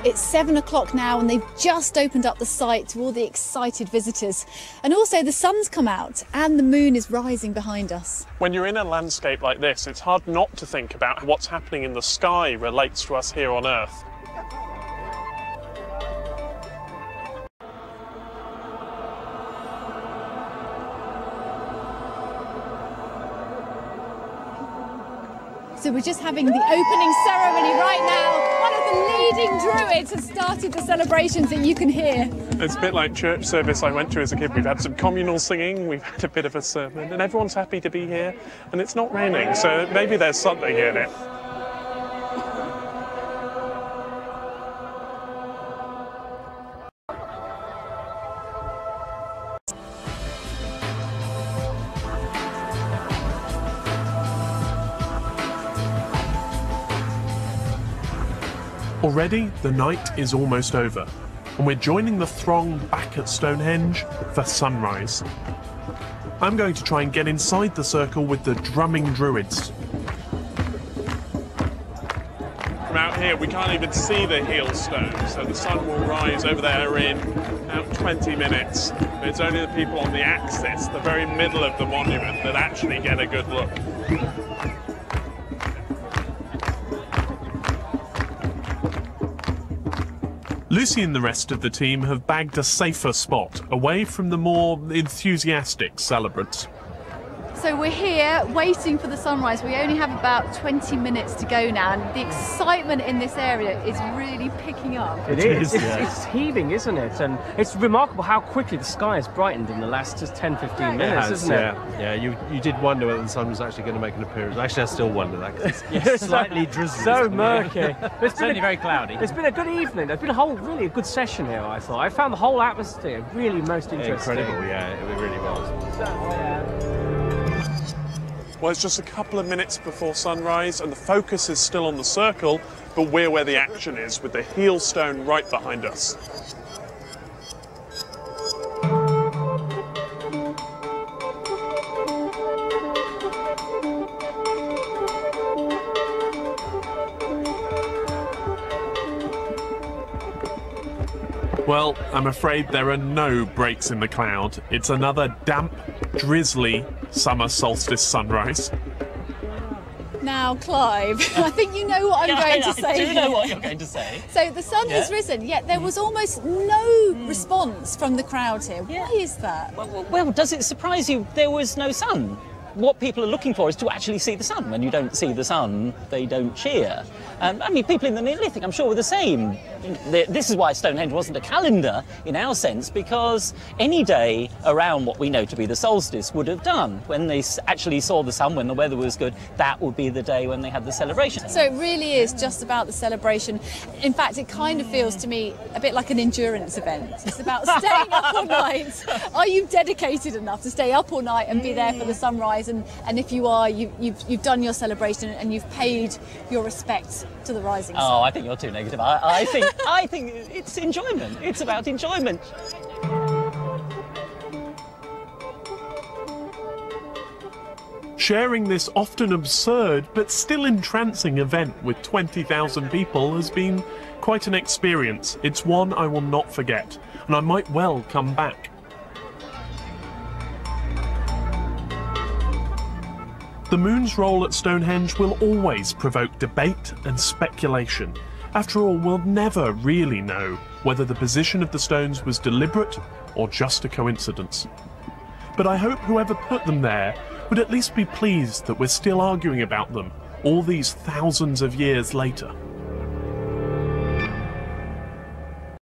It's 7 o'clock now and they've just opened up the site to all the excited visitors. And also the sun's come out and the moon is rising behind us. When you're in a landscape like this, it's hard not to think about what's happening in the sky relates to us here on Earth. So we're just having the opening ceremony right now. One of the leading druids has started the celebrations that you can hear. It's a bit like church service I went to as a kid. We've had some communal singing, we've had a bit of a sermon, and everyone's happy to be here. And it's not raining, so maybe there's something in it. Already, the night is almost over, and we're joining the throng back at Stonehenge for sunrise. I'm going to try and get inside the circle with the drumming druids. From out here, we can't even see the heel stone, so the sun will rise over there in about 20 minutes. But it's only the people on the axis, the very middle of the monument, that actually get a good look. Lucy and the rest of the team have bagged a safer spot, away from the more enthusiastic celebrants. So we're here waiting for the sunrise. We only have about 20 minutes to go now, and the excitement in this area is really picking up. It is. It's heaving, isn't it? And it's remarkable how quickly the sky has brightened in the last just 10-15 minutes, isn't it? Yeah, you did wonder whether the sun was actually going to make an appearance. Actually, I still wonder that, because it's slightly drizzly. So murky. It's certainly very cloudy. It's been a good evening. There's been really a good session here, I thought. I found the whole atmosphere really most interesting. Incredible, yeah, it really was. Well, it's just a couple of minutes before sunrise and the focus is still on the circle, but we're where the action is, with the heel stone right behind us. Well, I'm afraid there are no breaks in the cloud. It's another damp, drizzly summer solstice sunrise. Now, Clive, I think you know what I'm going to say. I do know what you're going to say. So the sun has risen, yet there was almost no response from the crowd here. Yeah. Why is that? Well, does it surprise you there was no sun? What people are looking for is to actually see the sun. When you don't see the sun, they don't cheer. I mean, people in the Neolithic, I'm sure, were the same. This is why Stonehenge wasn't a calendar in our sense, because any day around what we know to be the solstice would have done. When they actually saw the sun, when the weather was good, that would be the day when they had the celebration. So it really is just about the celebration. In fact, it kind of feels to me a bit like an endurance event. It's about staying up all night. Are you dedicated enough to stay up all night and be there for the sunrise? And if you are, you've done your celebration and you've paid your respect to the rising sun. Oh, I think you're too negative. I think it's enjoyment. It's about enjoyment. Sharing this often absurd but still entrancing event with 20,000 people has been quite an experience. It's one I will not forget, and I might well come back. The moon's role at Stonehenge will always provoke debate and speculation. After all, we'll never really know whether the position of the stones was deliberate or just a coincidence. But I hope whoever put them there would at least be pleased that we're still arguing about them all these thousands of years later.